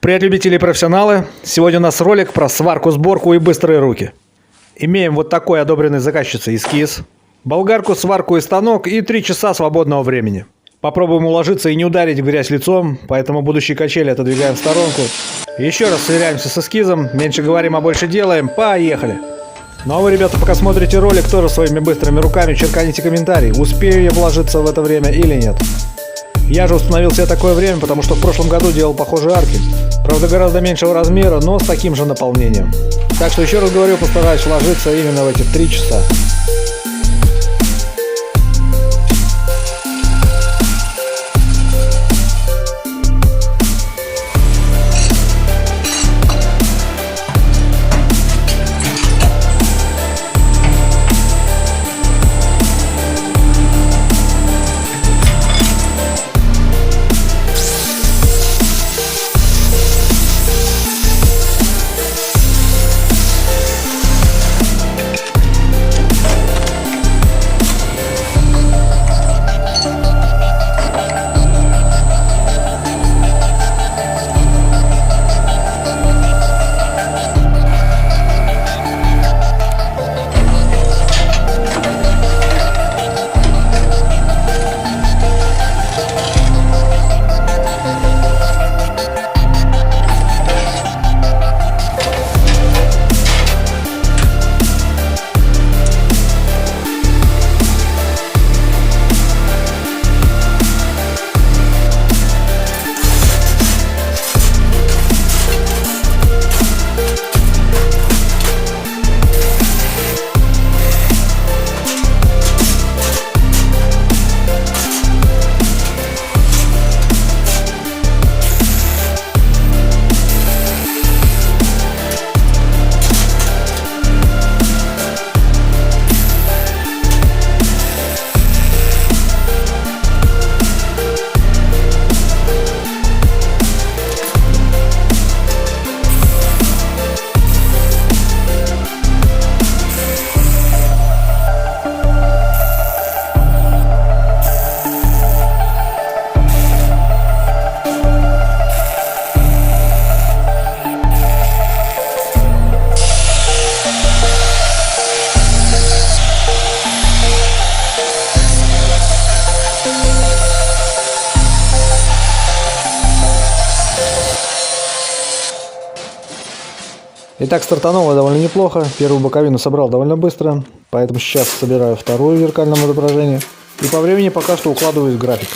Привет, любители и профессионалы! Сегодня у нас ролик про сварку, сборку и быстрые руки. Имеем вот такой одобренный заказчицей эскиз, болгарку, сварку и станок и 3 часа свободного времени. Попробуем уложиться и не ударить в грязь лицом, поэтому будущие качели отодвигаем в сторонку. Еще раз сверяемся с эскизом, меньше говорим, а больше делаем. Поехали! Ну а вы, ребята, пока смотрите ролик, тоже своими быстрыми руками черканите комментарий, успею я вложиться в это время или нет. Я же установил себе такое время, потому что в прошлом году делал похожие арки. Правда, гораздо меньшего размера, но с таким же наполнением. Так что еще раз говорю, постараюсь вложиться именно в эти 3 часа. Итак, стартануло довольно неплохо. Первую боковину собрал довольно быстро, поэтому сейчас собираю вторую в зеркальном отображении. И по времени пока что укладываюсь в график.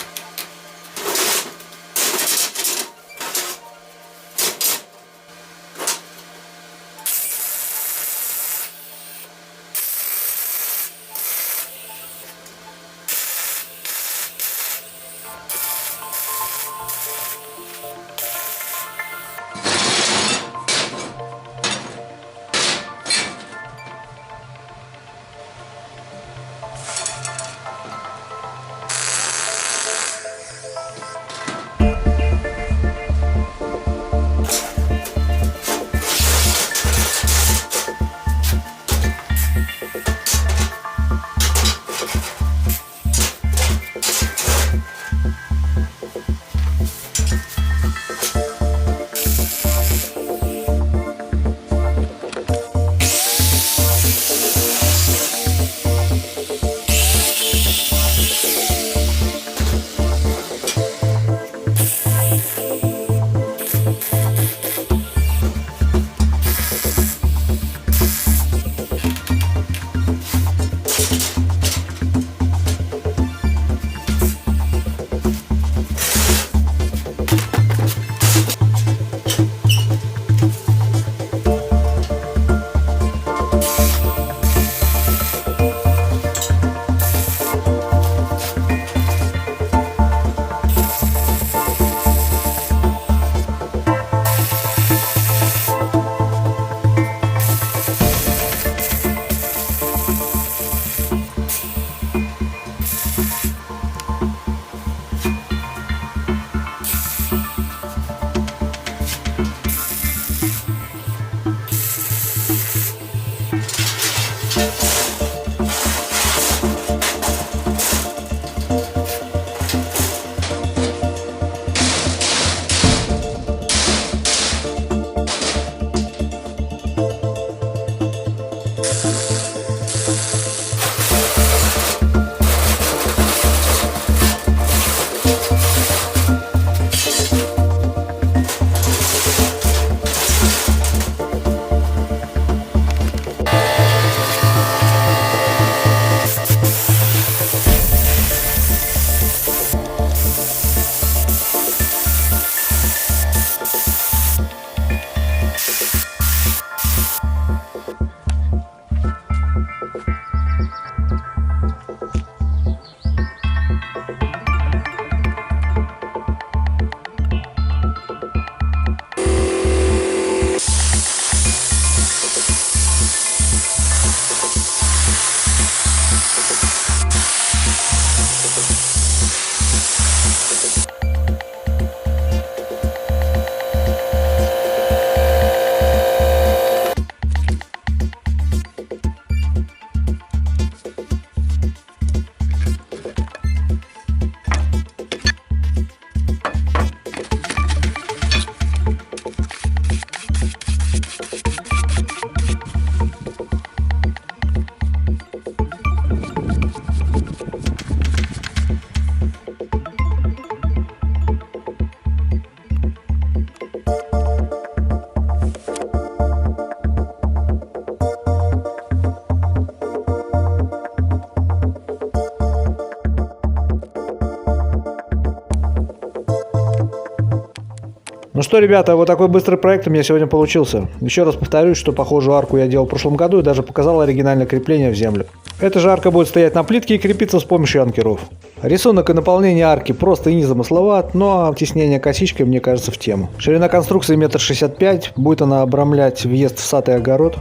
Ну что, ребята, вот такой быстрый проект у меня сегодня получился. Еще раз повторюсь, что похожую арку я делал в прошлом году и даже показал оригинальное крепление в землю. Эта же арка будет стоять на плитке и крепиться с помощью анкеров. Рисунок и наполнение арки просто и незамысловат, но теснение косичкой мне кажется в тему. Ширина конструкции 1,65 м, будет она обрамлять въезд в сад и огород.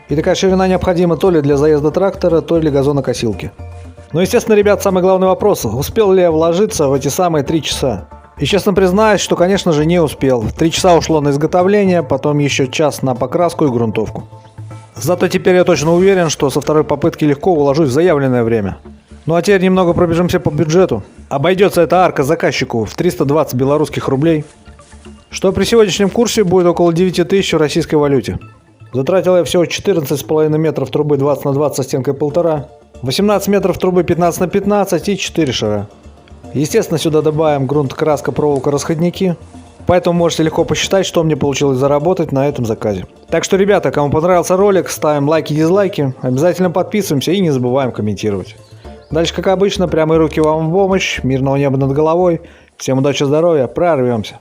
И такая ширина необходима то ли для заезда трактора, то ли для газонокосилки. Но, естественно, ребят, самый главный вопрос: успел ли я вложиться в эти самые 3 часа? И честно признаюсь, что, конечно же, не успел. 3 часа ушло на изготовление, потом еще час на покраску и грунтовку. Зато теперь я точно уверен, что со второй попытки легко уложусь в заявленное время. Ну а теперь немного пробежимся по бюджету. Обойдется эта арка заказчику в 320 белорусских рублей, что при сегодняшнем курсе будет около 9000 в российской валюте. Затратил я всего 14,5 метров трубы 20 на 20 со стенкой 1,5, 18 метров трубы 15 на 15 и 4 шара. Естественно, сюда добавим грунт, краска, проволока, расходники. Поэтому можете легко посчитать, что мне получилось заработать на этом заказе. Так что, ребята, кому понравился ролик, ставим лайки, дизлайки, обязательно подписываемся и не забываем комментировать. Дальше, как обычно, прямые руки вам в помощь, мирного неба над головой. Всем удачи, здоровья, прорвемся.